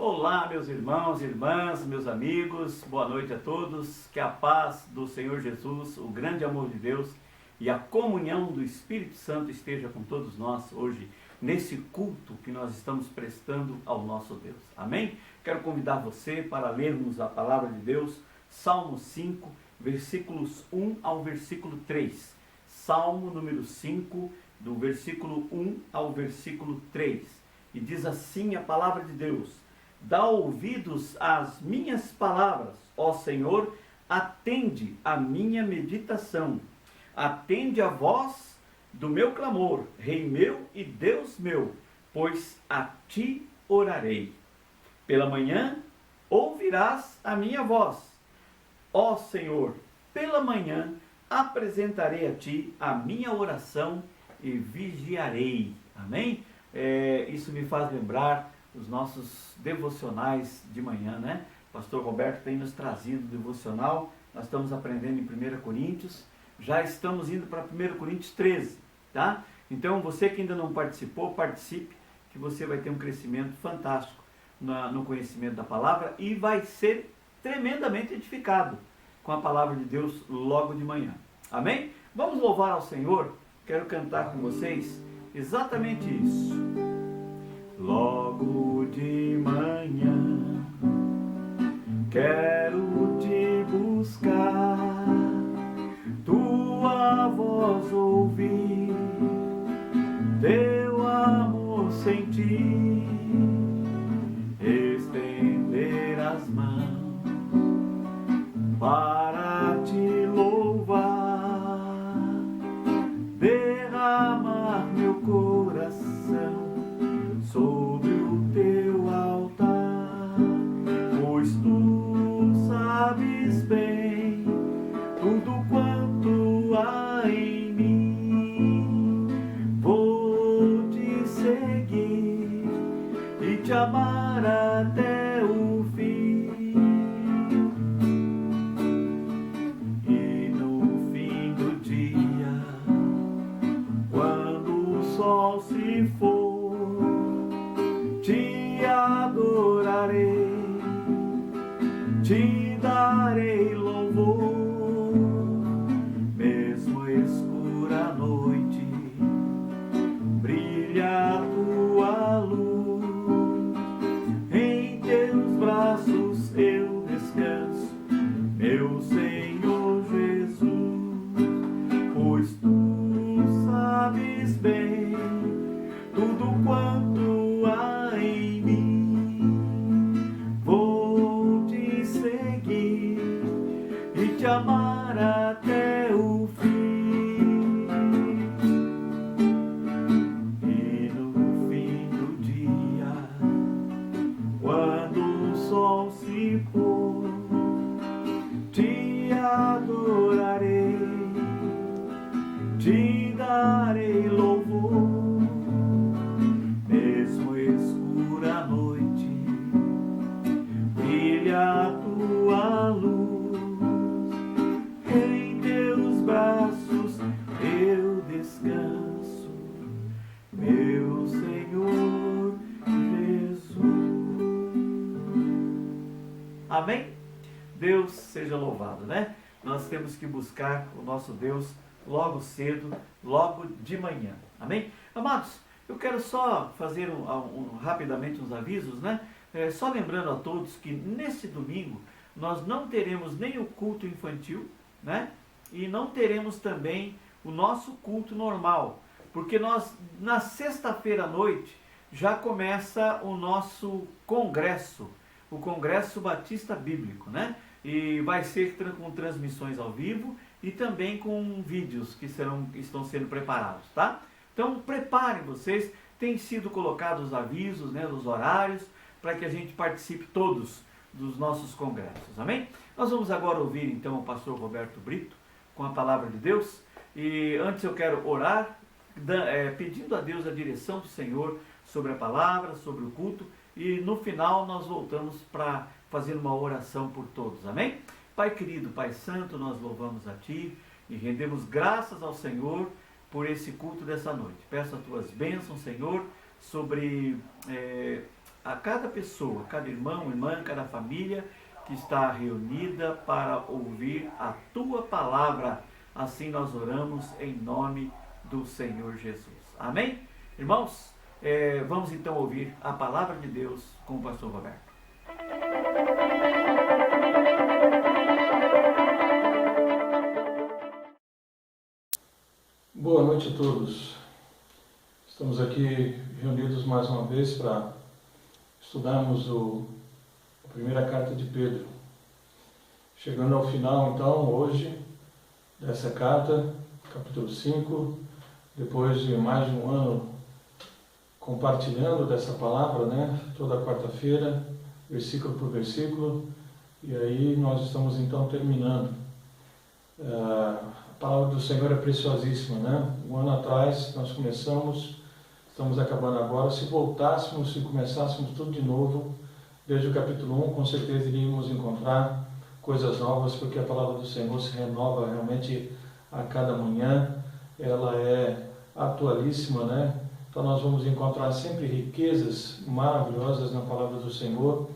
Olá, meus irmãos e irmãs, meus amigos, boa noite a todos. Que a paz do Senhor Jesus, o grande amor de Deus e a comunhão do Espírito Santo esteja com todos nós hoje, nesse culto que nós estamos prestando ao nosso Deus. Amém? Quero convidar você para lermos a palavra de Deus, Salmo 5, versículos 1 ao versículo 3. Salmo número 5, do versículo 1 ao versículo 3. E diz assim a palavra de Deus: dá ouvidos às minhas palavras, ó Senhor, atende a minha meditação. Atende a voz do meu clamor, Rei meu e Deus meu, pois a ti orarei. Pela manhã ouvirás a minha voz. Ó Senhor, pela manhã apresentarei a ti a minha oração e vigiarei. Amém? Isso me faz lembrar os nossos devocionais de manhã, né? O pastor Roberto tem nos trazido devocional. Nós estamos aprendendo em 1 Coríntios. Já estamos indo para 1 Coríntios 13, tá? Então, você que ainda não participou, participe, que você vai ter um crescimento fantástico no conhecimento da palavra e vai ser tremendamente edificado com a palavra de Deus logo de manhã. Amém? Vamos louvar ao Senhor. Quero cantar com vocês exatamente isso. Logo de manhã quero te buscar, tua voz ouvir, teu amor sentir, estender as mãos para te louvar, derramar meu coração sobre o teu altar, pois tu sabes bem tudo quanto há em mim. Vou te seguir e te amar até o fim. E no fim do dia, quando o sol se for, te adorarei, te darei louvor, mesmo escura a noite, brilha a tua luz, em teus braços eu descanso, meu Senhor Jesus, pois tu sabes bem tudo quanto há em mim. Vou te seguir e te amar até o fim. E no fim do dia, quando o sol se pôr, te adorarei, te darei louvor, mesmo escura a noite, brilha a tua luz, em teus braços eu descanso, meu Senhor Jesus. Amém? Deus seja louvado, né? Nós temos que buscar o nosso Deus logo cedo, logo de manhã. Amém? Amados, eu quero só fazer rapidamente uns avisos, né? Só lembrando a todos que nesse domingo nós não teremos nem o culto infantil, né? E não teremos também o nosso culto normal, porque nós, na sexta-feira à noite, já começa o nosso congresso, o Congresso Batista Bíblico, né? E vai ser com transmissões ao vivo e também com vídeos que estão sendo preparados, tá? Então preparem vocês, tem sido colocados os avisos, né, dos horários, para que a gente participe todos dos nossos congressos, amém? Nós vamos agora ouvir então o pastor Roberto Brito com a palavra de Deus, e antes eu quero orar, pedindo a Deus a direção do Senhor sobre a palavra, sobre o culto, e no final nós voltamos para fazer uma oração por todos, amém? Pai querido, Pai santo, nós louvamos a Ti e rendemos graças ao Senhor por esse culto dessa noite. Peço as Tuas bênçãos, Senhor, sobre a cada pessoa, cada irmão, irmã, cada família que está reunida para ouvir a Tua palavra. Assim nós oramos em nome do Senhor Jesus. Amém? Irmãos, vamos então ouvir a palavra de Deus com o pastor Roberto. Boa noite a todos. Estamos aqui reunidos mais uma vez para estudarmos a primeira carta de Pedro. Chegando ao final, então, hoje, dessa carta, capítulo 5, depois de mais de um ano compartilhando dessa palavra, toda quarta-feira, versículo por versículo, e aí nós estamos então terminando. A palavra do Senhor é preciosíssima, Um ano atrás nós começamos, estamos acabando agora. Se voltássemos, se começássemos tudo de novo, desde o capítulo 1, com certeza iríamos encontrar coisas novas, porque a palavra do Senhor se renova realmente a cada manhã, ela é atualíssima, Então nós vamos encontrar sempre riquezas maravilhosas na palavra do Senhor,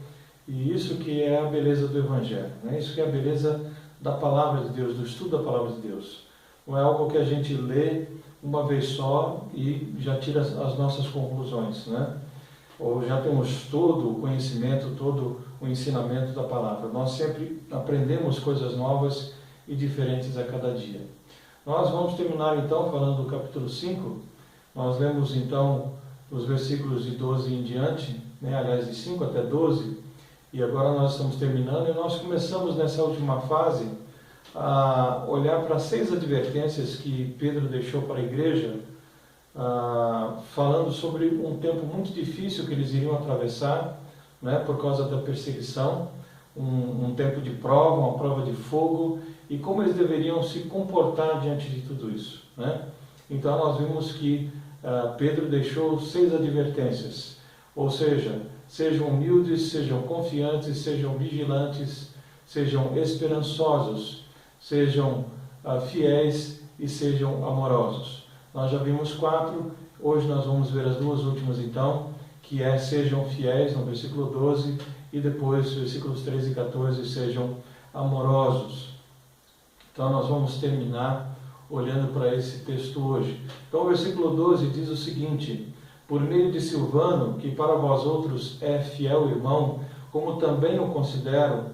e isso que é a beleza do Evangelho, Isso que é a beleza da palavra de Deus, do estudo da palavra de Deus. Não é algo que a gente lê uma vez só e já tira as nossas conclusões, Ou já temos todo o conhecimento, todo o ensinamento da palavra. Nós sempre aprendemos coisas novas e diferentes a cada dia. Nós vamos terminar então falando do capítulo 5. Nós lemos então os versículos de 12 em diante, aliás de 5 até 12, e agora nós estamos terminando, e nós começamos nessa última fase a olhar para 6 advertências que Pedro deixou para a igreja, falando sobre um tempo muito difícil que eles iriam atravessar, por causa da perseguição, um tempo de prova, uma prova de fogo, e como eles deveriam se comportar diante de tudo isso. Então nós vimos que Pedro deixou 6 advertências, ou seja, sejam humildes, sejam confiantes, sejam vigilantes, sejam esperançosos, sejam fiéis e sejam amorosos. Nós já vimos 4, hoje nós vamos ver as 2 últimas então, que sejam fiéis, no versículo 12, e depois, versículos 13 e 14, sejam amorosos. Então nós vamos terminar olhando para esse texto hoje. Então o versículo 12 diz o seguinte: por meio de Silvano, que para vós outros é fiel irmão, como também o considero,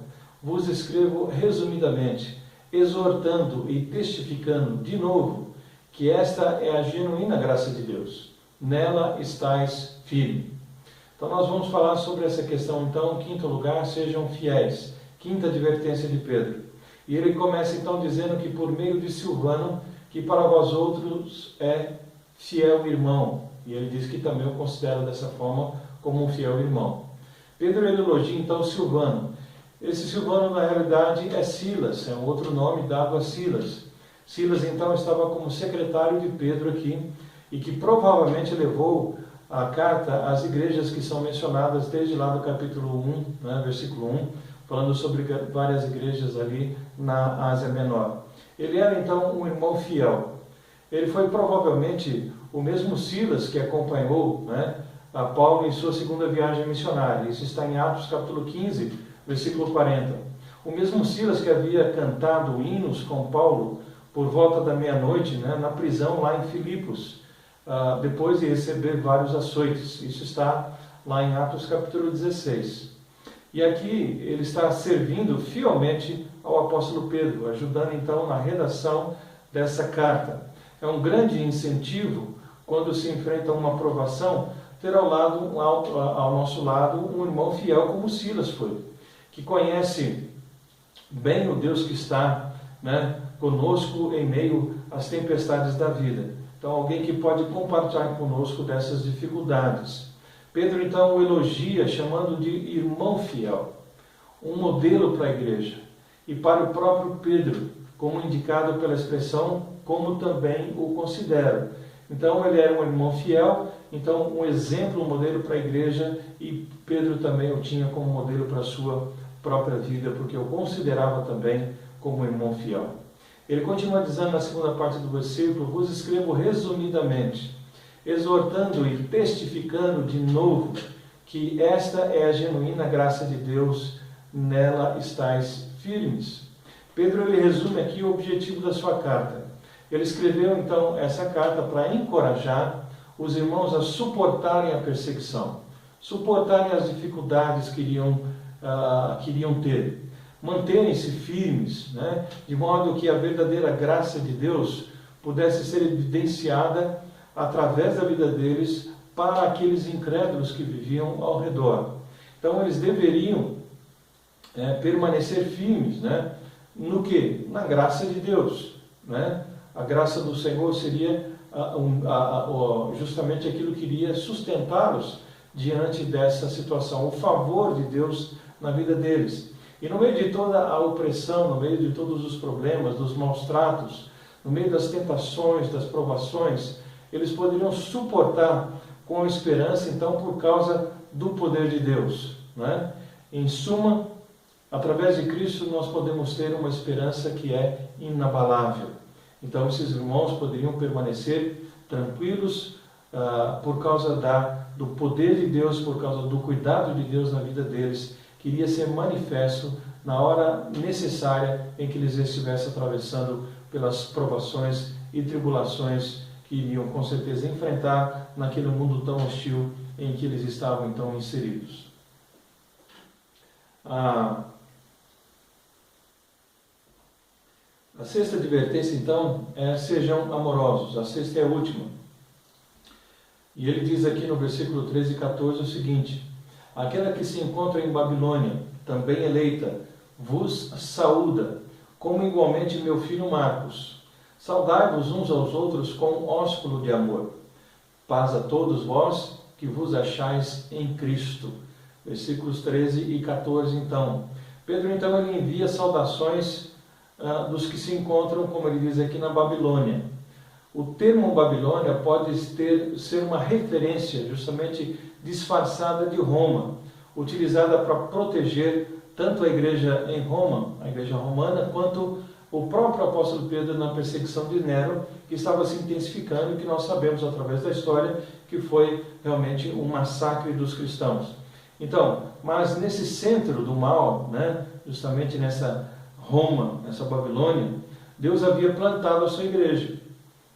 vos escrevo resumidamente, exortando e testificando de novo que esta é a genuína graça de Deus. Nela estais firme. Então nós vamos falar sobre essa questão então, em quinto lugar, sejam fiéis. Quinta advertência de Pedro. E ele começa então dizendo que por meio de Silvano, que para vós outros é fiel irmão. E ele diz que também o considera dessa forma como um fiel irmão. Pedro ele elogia então Silvano. Esse Silvano na realidade é Silas, é um outro nome dado a Silas. Silas então estava como secretário de Pedro aqui, e que provavelmente levou a carta às igrejas que são mencionadas desde lá do capítulo 1, versículo 1, falando sobre várias igrejas ali na Ásia Menor. Ele era então um irmão fiel. Ele foi provavelmente o mesmo Silas que acompanhou a Paulo em sua segunda viagem missionária. Isso está em Atos capítulo 15, versículo 40. O mesmo Silas que havia cantado hinos com Paulo por volta da meia-noite, na prisão lá em Filipos, depois de receber vários açoites. Isso está lá em Atos capítulo 16. E aqui ele está servindo fielmente ao apóstolo Pedro, ajudando então na redação dessa carta. É um grande incentivo, quando se enfrenta uma provação, ter ao nosso lado um irmão fiel como Silas foi, que conhece bem o Deus que está conosco em meio às tempestades da vida. Então, alguém que pode compartilhar conosco dessas dificuldades. Pedro, então, o elogia, chamando de irmão fiel, um modelo para a igreja. E para o próprio Pedro, como indicado pela expressão, como também o considero. Então, ele era um irmão fiel, então, um exemplo, um modelo para a igreja, e Pedro também o tinha como modelo para a sua própria vida, porque o considerava também como irmão fiel. Ele continua dizendo na segunda parte do versículo: vos escrevo resumidamente, exortando e testificando de novo que esta é a genuína graça de Deus, nela estáis firmes. Pedro ele resume aqui o objetivo da sua carta. Ele escreveu então essa carta para encorajar os irmãos a suportarem a perseguição, suportarem as dificuldades que iriam ter, manterem-se firmes, né, de modo que a verdadeira graça de Deus pudesse ser evidenciada através da vida deles para aqueles incrédulos que viviam ao redor. Então eles deveriam permanecer firmes, né, no que? Na graça de Deus, né? A graça do Senhor seria justamente aquilo que iria sustentá-los diante dessa situação, o favor de Deus na vida deles. E no meio de toda a opressão, no meio de todos os problemas, dos maus tratos, no meio das tentações, das provações, eles poderiam suportar com esperança, então, por causa do poder de Deus, né? Em suma, através de Cristo nós podemos ter uma esperança que é inabalável. Então esses irmãos poderiam permanecer tranquilos por causa do poder de Deus, por causa do cuidado de Deus na vida deles, que iria ser manifesto na hora necessária em que eles estivessem atravessando pelas provações e tribulações que iriam com certeza enfrentar naquele mundo tão hostil em que eles estavam então inseridos. A sexta advertência, então, é: sejam amorosos. A sexta é a última. E ele diz aqui no versículo 13 e 14 o seguinte: aquela que se encontra em Babilônia, também eleita, vos saúda, como igualmente meu filho Marcos. Saudai-vos uns aos outros com ósculo de amor. Paz a todos vós que vos achais em Cristo. Versículos 13 e 14, então. Pedro, então, ele envia saudações dos que se encontram, como ele diz aqui, na Babilônia. O termo Babilônia pode ser uma referência justamente disfarçada de Roma, utilizada para proteger tanto a igreja em Roma, a igreja romana, quanto o próprio apóstolo Pedro na perseguição de Nero, que estava se intensificando e que nós sabemos através da história que foi realmente um massacre dos cristãos. Então, mas nesse centro do mal, né, justamente nessa Roma, nessa Babilônia, Deus havia plantado a sua igreja.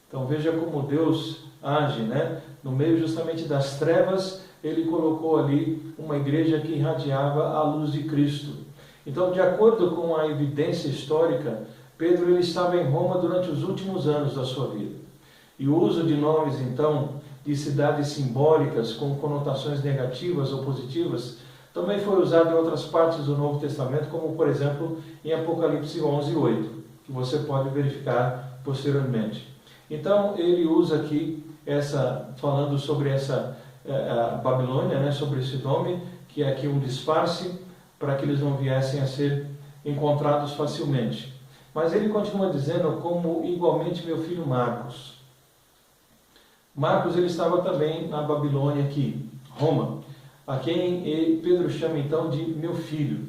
Então veja como Deus age, né? No meio justamente das trevas, Ele colocou ali uma igreja que irradiava a luz de Cristo. Então, de acordo com a evidência histórica, Pedro ele estava em Roma durante os últimos anos da sua vida. E o uso de nomes, então, de cidades simbólicas com conotações negativas ou positivas, também foi usado em outras partes do Novo Testamento, como, por exemplo, em Apocalipse 11:8, que você pode verificar posteriormente. Então, ele usa aqui, falando sobre essa Babilônia, né, sobre esse nome, que é aqui um disfarce, para que eles não viessem a ser encontrados facilmente. Mas ele continua dizendo, como igualmente meu filho Marcos. Marcos ele estava também na Babilônia aqui, Roma, a quem Pedro chama então de meu filho.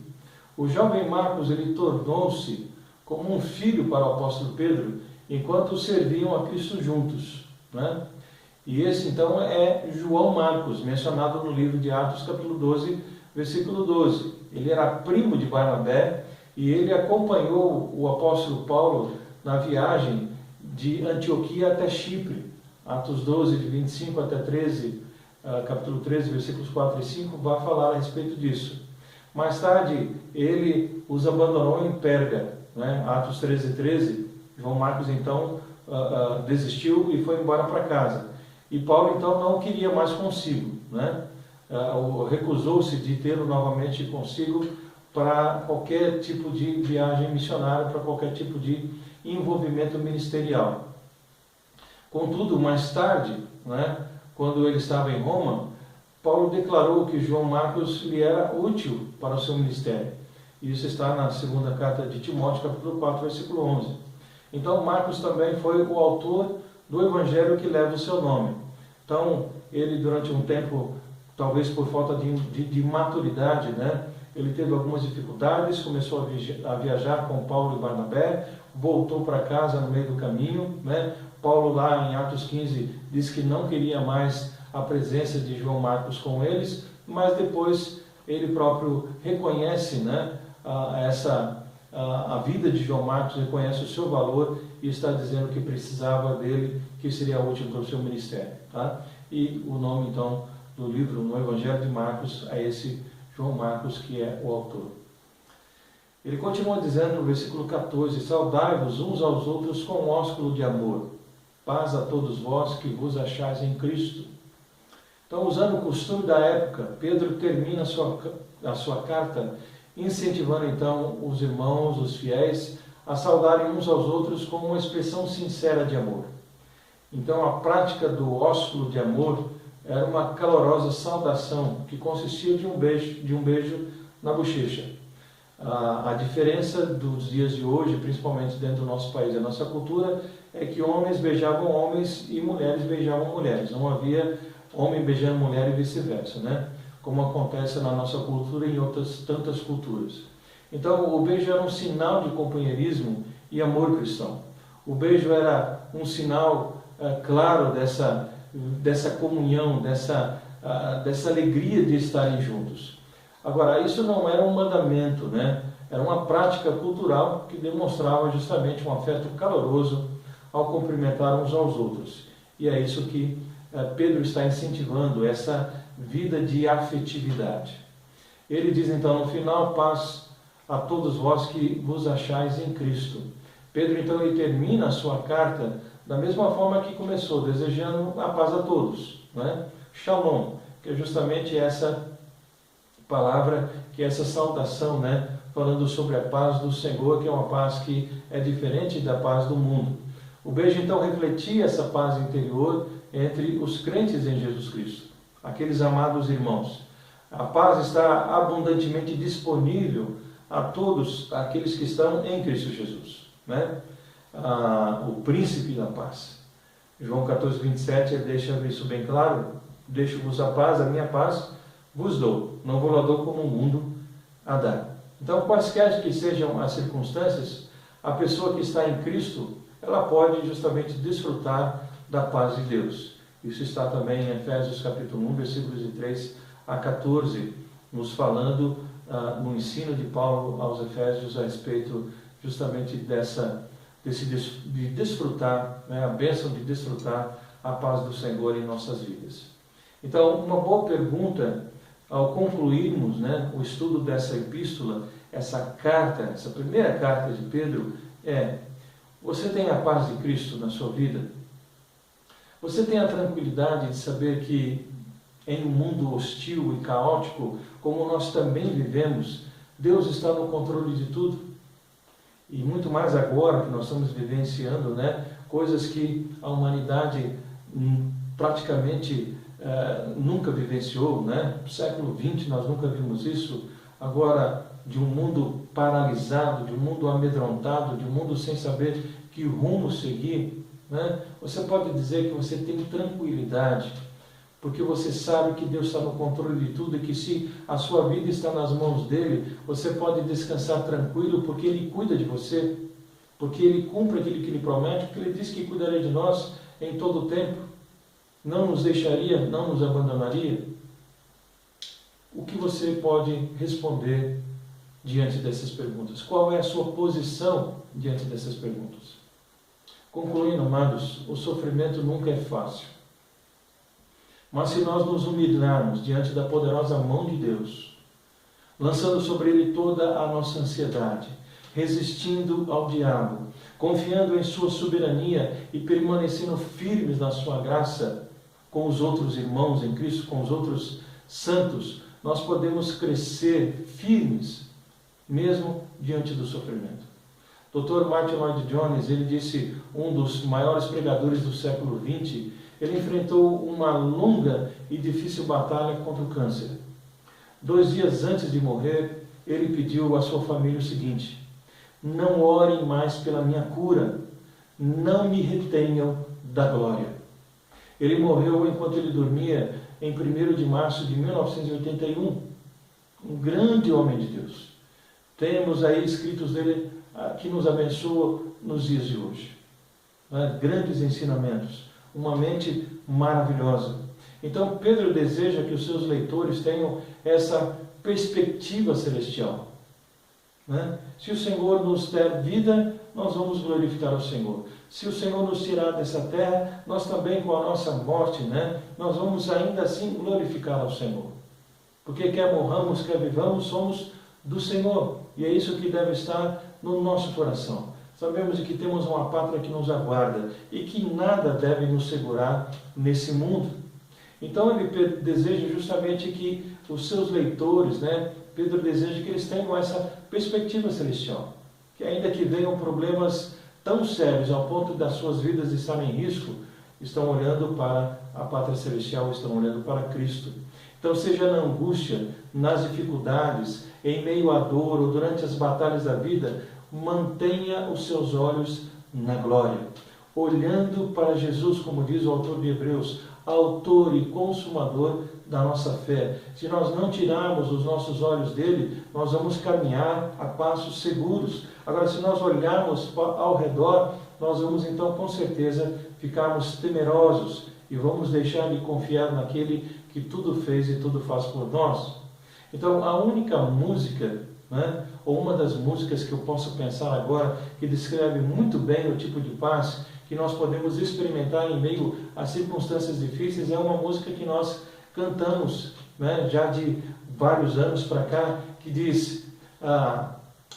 O jovem Marcos ele tornou-se como um filho para o apóstolo Pedro, enquanto serviam a Cristo juntos, né? E esse então é João Marcos, mencionado no livro de Atos capítulo 12, versículo 12. Ele era primo de Barnabé e ele acompanhou o apóstolo Paulo na viagem de Antioquia até Chipre. Atos 12, de 25 até 13, capítulo 13, versículos 4 e 5, vai falar a respeito disso. Mais tarde, ele os abandonou em Perga, né? Atos 13, 13, João Marcos então desistiu e foi embora para casa. E Paulo então não queria mais consigo, né? Recusou-se de tê-lo novamente consigo para qualquer tipo de viagem missionária, para qualquer tipo de envolvimento ministerial. Contudo, mais tarde, né, quando ele estava em Roma, Paulo declarou que João Marcos lhe era útil para o seu ministério. Isso está na segunda carta de Timóteo, capítulo 4, versículo 11. Então, Marcos também foi o autor do evangelho que leva o seu nome. Então, ele durante um tempo, talvez por falta de maturidade, né, ele teve algumas dificuldades, começou a viajar com Paulo e Barnabé, voltou para casa no meio do caminho, né? Paulo lá em Atos 15 diz que não queria mais a presença de João Marcos com eles, mas depois ele próprio reconhece, né, a vida de João Marcos, reconhece o seu valor e está dizendo que precisava dele, que seria útil para o seu ministério. Tá? E o nome, então, do livro, no Evangelho de Marcos, é esse João Marcos, que é o autor. Ele continua dizendo no versículo 14: saudai-vos uns aos outros com ósculo de amor. Paz a todos vós que vos achais em Cristo. Então, usando o costume da época, Pedro termina a sua carta incentivando então os irmãos, os fiéis, a saudarem uns aos outros com uma expressão sincera de amor. Então, a prática do ósculo de amor era uma calorosa saudação que consistia de um beijo na bochecha. A diferença dos dias de hoje, principalmente dentro do nosso país, a nossa cultura, é que homens beijavam homens e mulheres beijavam mulheres. Não havia homem beijando mulher e vice-versa, né? Como acontece na nossa cultura e em outras tantas culturas. Então, o beijo era um sinal de companheirismo e amor cristão. O beijo era um sinal claro dessa comunhão, dessa alegria de estarem juntos. Agora, isso não era um mandamento, né? Era uma prática cultural que demonstrava justamente um afeto caloroso ao cumprimentar uns aos outros. E é isso que Pedro está incentivando, essa vida de afetividade. Ele diz então no final: paz a todos vós que vos achais em Cristo. Pedro então ele termina a sua carta da mesma forma que começou, desejando a paz a todos, né? Shalom, que é justamente essa palavra, que é essa saudação, né? Falando sobre a paz do Senhor, que é uma paz que é diferente da paz do mundo. O beijo então refletia essa paz interior entre os crentes em Jesus Cristo, aqueles amados irmãos. A paz está abundantemente disponível a todos aqueles que estão em Cristo Jesus, né? O príncipe da paz. João 14, 27, ele deixa isso bem claro: deixo-vos a paz, a minha paz vos dou, não vou lá dou como o mundo a dá. Então, quaisquer que sejam as circunstâncias, a pessoa que está em Cristo, ela pode justamente desfrutar da paz de Deus. Isso está também em Efésios capítulo 1, versículos de 3 a 14, nos falando no ensino de Paulo aos Efésios a respeito justamente de desfrutar, né, a bênção de desfrutar a paz do Senhor em nossas vidas. Então, uma boa pergunta ao concluirmos, né, o estudo dessa epístola, essa primeira carta de Pedro, é: você tem a paz de Cristo na sua vida? Você tem a tranquilidade de saber que em um mundo hostil e caótico, como nós também vivemos, Deus está no controle de tudo? E muito mais agora que nós estamos vivenciando, né, coisas que a humanidade praticamente nunca vivenciou, né? No século XX nós nunca vimos isso. Agora, de um mundo paralisado, de um mundo amedrontado, de um mundo sem saber que rumo seguir, né? Você pode dizer que você tem tranquilidade, porque você sabe que Deus está no controle de tudo e que se a sua vida está nas mãos dele, você pode descansar tranquilo, porque ele cuida de você, porque ele cumpre aquilo que ele promete, porque ele disse que cuidaria de nós em todo o tempo, não nos deixaria, não nos abandonaria. O que você pode responder diante dessas perguntas? Qual é a sua posição diante dessas perguntas? Concluindo, amados, o sofrimento nunca é fácil. Mas se nós nos humilharmos diante da poderosa mão de Deus, lançando sobre ele toda a nossa ansiedade, resistindo ao diabo, confiando em sua soberania e permanecendo firmes na sua graça com os outros irmãos em Cristo, com os outros santos, nós podemos crescer firmes, mesmo diante do sofrimento. Dr. Martin Lloyd-Jones, ele disse, um dos maiores pregadores do século XX, ele enfrentou uma longa e difícil batalha contra o câncer. 2 dias antes de morrer, ele pediu à sua família o seguinte: não orem mais pela minha cura, não me retenham da glória. Ele morreu enquanto ele dormia em 1º de março de 1981, um grande homem de Deus. Temos aí escritos dele que nos abençoam nos dias de hoje. Grandes ensinamentos, uma mente maravilhosa. Então Pedro deseja que os seus leitores tenham essa perspectiva celestial, né? Se o Senhor nos der vida, nós vamos glorificar o Senhor. Se o Senhor nos tirar dessa terra, nós também com a nossa morte, né, nós vamos ainda assim glorificar ao Senhor. Porque quer morramos, quer vivamos, somos do Senhor. E é isso que deve estar no nosso coração. Sabemos que temos uma pátria que nos aguarda e que nada deve nos segurar nesse mundo. Então ele deseja justamente que os seus leitores, né, Pedro deseja que eles tenham essa perspectiva celestial. Que ainda que venham problemas tão sérios ao ponto das suas vidas estarem em risco, estão olhando para a pátria celestial, estão olhando para Cristo. Então, seja na angústia, nas dificuldades, em meio à dor ou durante as batalhas da vida, mantenha os seus olhos na glória, olhando para Jesus, como diz o autor de Hebreus, autor e consumador da nossa fé. Se nós não tirarmos os nossos olhos dele, nós vamos caminhar a passos seguros. Agora, se nós olharmos ao redor, nós vamos então com certeza ficarmos temerosos e vamos deixar de confiar naquele que tudo fez e tudo faz por nós. Então, a única música, né, ou uma das músicas que eu posso pensar agora, que descreve muito bem o tipo de paz que nós podemos experimentar em meio a circunstâncias difíceis, é uma música que nós cantamos, né, já de vários anos para cá, que diz: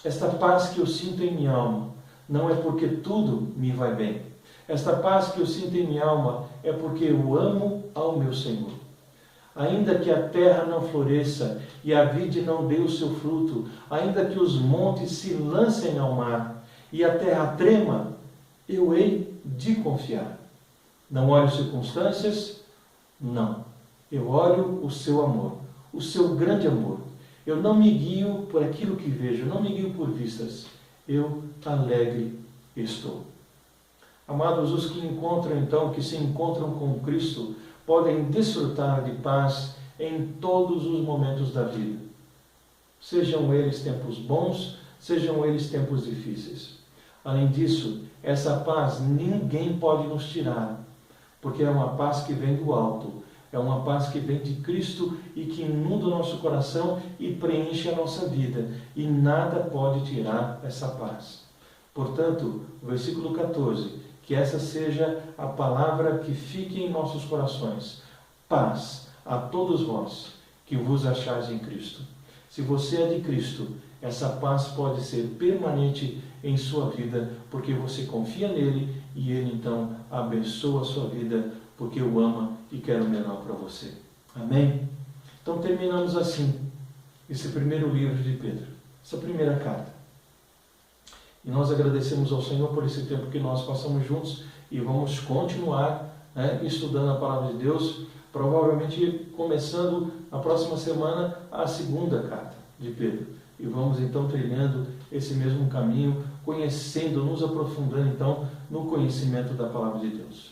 esta paz que eu sinto em minha alma, não é porque tudo me vai bem. Esta paz que eu sinto em minha alma é porque eu amo ao meu Senhor. Ainda que a terra não floresça e a vide não dê o seu fruto, ainda que os montes se lancem ao mar e a terra trema, eu hei de confiar. Não olho circunstâncias? Não. Eu olho o seu amor, o seu grande amor. Eu não me guio por aquilo que vejo, não me guio por vistas. Eu alegre estou. Amados, os que encontram então, que se encontram com Cristo, podem desfrutar de paz em todos os momentos da vida. Sejam eles tempos bons, sejam eles tempos difíceis. Além disso, essa paz ninguém pode nos tirar, porque é uma paz que vem do alto, é uma paz que vem de Cristo e que inunda o nosso coração e preenche a nossa vida, e nada pode tirar essa paz. Portanto, o versículo 14, que essa seja a palavra que fique em nossos corações. Paz a todos vós que vos achais em Cristo. Se você é de Cristo, essa paz pode ser permanente em sua vida, porque você confia nele e ele então abençoa a sua vida, porque o ama e quer o melhor para você. Amém? Então terminamos assim esse primeiro livro de Pedro, essa primeira carta. E nós agradecemos ao Senhor por esse tempo que nós passamos juntos e vamos continuar, né, estudando a palavra de Deus, provavelmente começando a próxima semana a segunda carta de Pedro. E vamos então trilhando esse mesmo caminho, conhecendo, nos aprofundando então no conhecimento da palavra de Deus.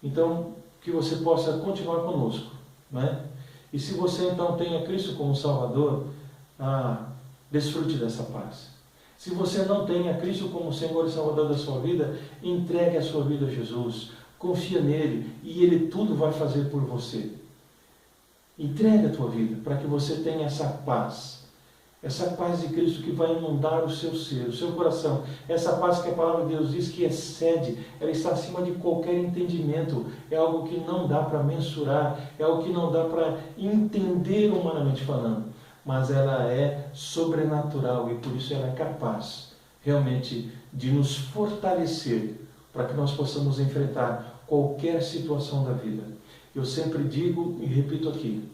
Então, que você possa continuar conosco, né? E se você então tem a Cristo como Salvador, desfrute dessa paz. Se você não tem a Cristo como Senhor e Salvador da sua vida, entregue a sua vida a Jesus, confia nele e ele tudo vai fazer por você. Entregue a tua vida para que você tenha essa paz de Cristo que vai inundar o seu ser, o seu coração, essa paz que a palavra de Deus diz que excede, ela está acima de qualquer entendimento, é algo que não dá para mensurar, é algo que não dá para entender humanamente falando, mas ela é sobrenatural e por isso ela é capaz realmente de nos fortalecer para que nós possamos enfrentar qualquer situação da vida. Eu sempre digo e repito aqui,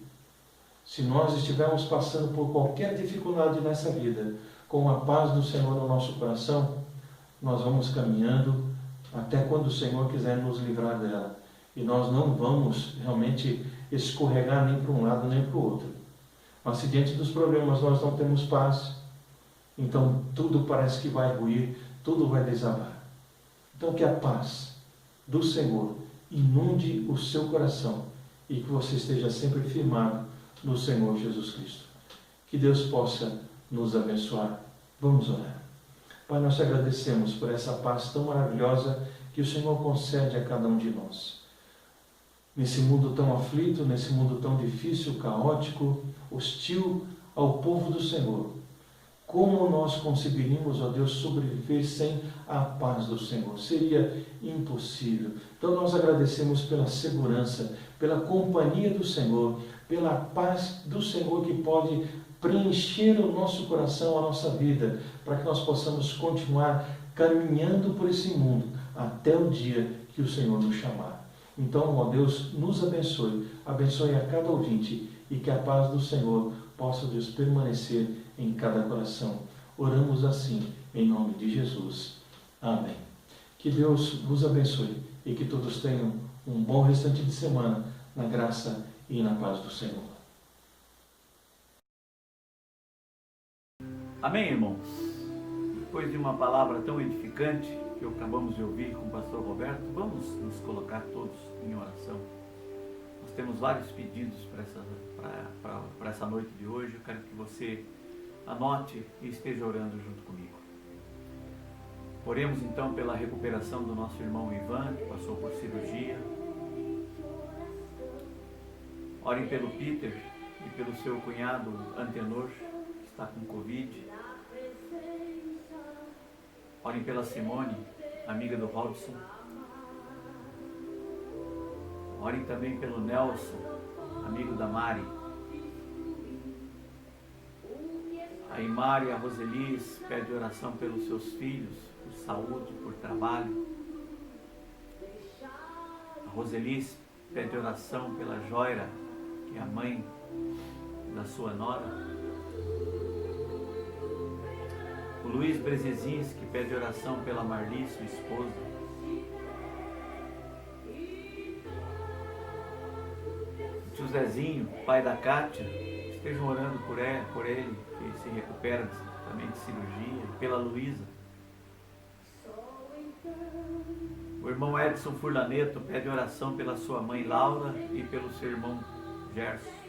se nós estivermos passando por qualquer dificuldade nessa vida, com a paz do Senhor no nosso coração, nós vamos caminhando até quando o Senhor quiser nos livrar dela. E nós não vamos realmente escorregar nem para um lado nem para o outro. Mas se diante dos problemas nós não temos paz, então tudo parece que vai ruir, tudo vai desabar. Então que a paz do Senhor inunde o seu coração e que você esteja sempre firmado no Senhor Jesus Cristo. Que Deus possa nos abençoar. Vamos orar. Pai, nós te agradecemos por essa paz tão maravilhosa que o Senhor concede a cada um de nós. nesse mundo tão aflito, nesse mundo tão difícil, caótico, hostil ao povo do Senhor. Como nós conseguiríamos, ó Deus, sobreviver sem a paz do Senhor? Seria impossível. Então nós agradecemos pela segurança, pela companhia do Senhor, pela paz do Senhor que pode preencher o nosso coração, a nossa vida, para que nós possamos continuar caminhando por esse mundo até o dia que o Senhor nos chamar. Então, ó Deus, nos abençoe a cada ouvinte e que a paz do Senhor possa, Deus, permanecer em cada coração. Oramos assim, em nome de Jesus. Amém. Que Deus vos abençoe e que todos tenham um bom restante de semana, na graça e na paz do Senhor. Amém, irmãos? Depois de uma palavra tão edificante que acabamos de ouvir com o pastor Roberto, vamos nos colocar todos em oração. Nós temos vários pedidos para essa noite de hoje. Eu quero que você anote e esteja orando junto comigo. Oremos então pela recuperação do nosso irmão Ivan, que passou por cirurgia. Orem pelo Peter e pelo seu cunhado Antenor, que está com Covid. Orem pela Simone, amiga do Robson. Orem também pelo Nelson, amigo da Mari. A Imari e a Roselis pede oração pelos seus filhos, por saúde, por trabalho. A Roselis pede oração pela Joira, que é a mãe da sua nora. O Luiz Brezezinski pede oração pela Marli, sua esposa. O tio Zezinho, pai da Kátia, estejam orando por ele, que se recupera também de cirurgia, pela Luísa. O irmão Edson Furlaneto pede oração pela sua mãe Laura e pelo seu irmão Gerson.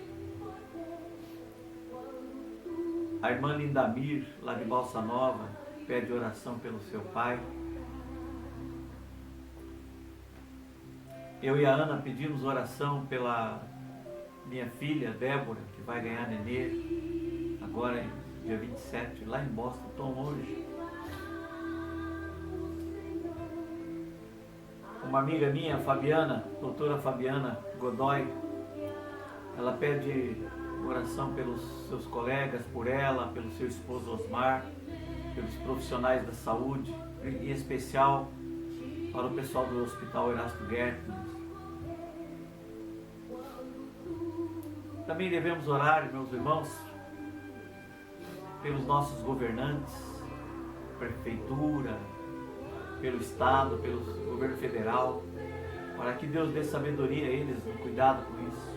A irmã Lindamir, lá de Balsa Nova, pede oração pelo seu pai. Eu e a Ana pedimos oração pela minha filha, Débora, que vai ganhar nenê, agora dia 27, lá em Boston, tão longe. Uma amiga minha, Fabiana, doutora Fabiana Godoy, ela pede oração pelos seus colegas, por ela, pelo seu esposo Osmar, pelos profissionais da saúde, em especial para o pessoal do Hospital Erasto Gertner. Também devemos orar, meus irmãos, pelos nossos governantes, prefeitura, pelo Estado, pelo governo federal, para que Deus dê sabedoria a eles no cuidado com isso.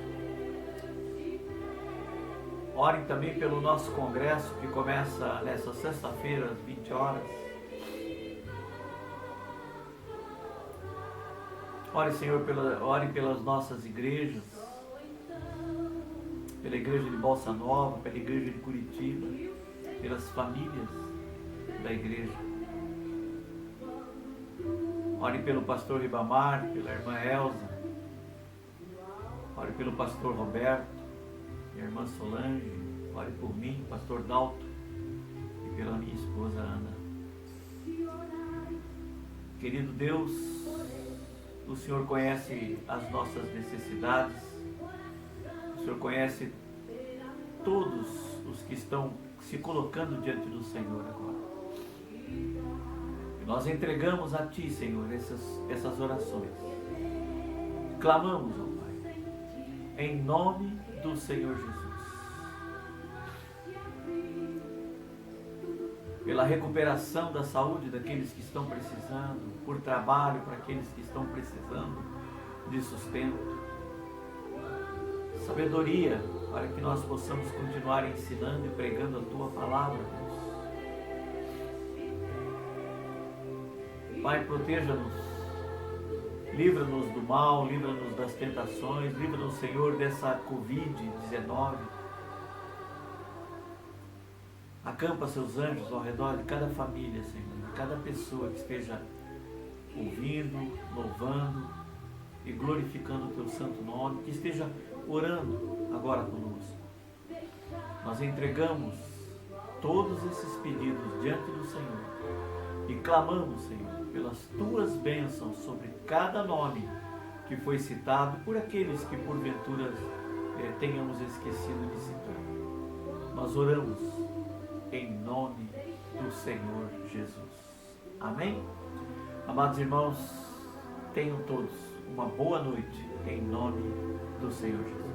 Orem também pelo nosso congresso, que começa nessa sexta-feira, às 20 horas. Ore, Senhor, ore pelas nossas igrejas, pela igreja de Balsa Nova, pela igreja de Curitiba, pelas famílias da igreja. Ore pelo pastor Ribamar, pela irmã Elza. Ore pelo pastor Roberto, minha irmã Solange. Ore por mim, pastor Dalto, e pela minha esposa Ana. Querido Deus, o Senhor conhece as nossas necessidades, o Senhor conhece todos os que estão se colocando diante do Senhor agora. E nós entregamos a Ti, Senhor, essas orações. Clamamos, ó Pai, em nome do Senhor Jesus. Pela recuperação da saúde daqueles que estão precisando, por trabalho para aqueles que estão precisando de sustento. Sabedoria para que nós possamos continuar ensinando e pregando a Tua palavra, Deus. Pai, proteja-nos, livra-nos do mal, livra-nos das tentações, livra-nos, Senhor, dessa Covid-19. Acampa seus anjos ao redor de cada família, Senhor, de cada pessoa que esteja ouvindo, louvando e glorificando o teu santo nome, que esteja orando agora conosco. Nós entregamos todos esses pedidos diante do Senhor e clamamos, Senhor, pelas tuas bênçãos sobre cada nome que foi citado, por aqueles que porventura tenhamos esquecido de citar. Nós oramos em nome do Senhor Jesus. Amém? Amados irmãos, tenham todos uma boa noite em nome do Senhor Jesus.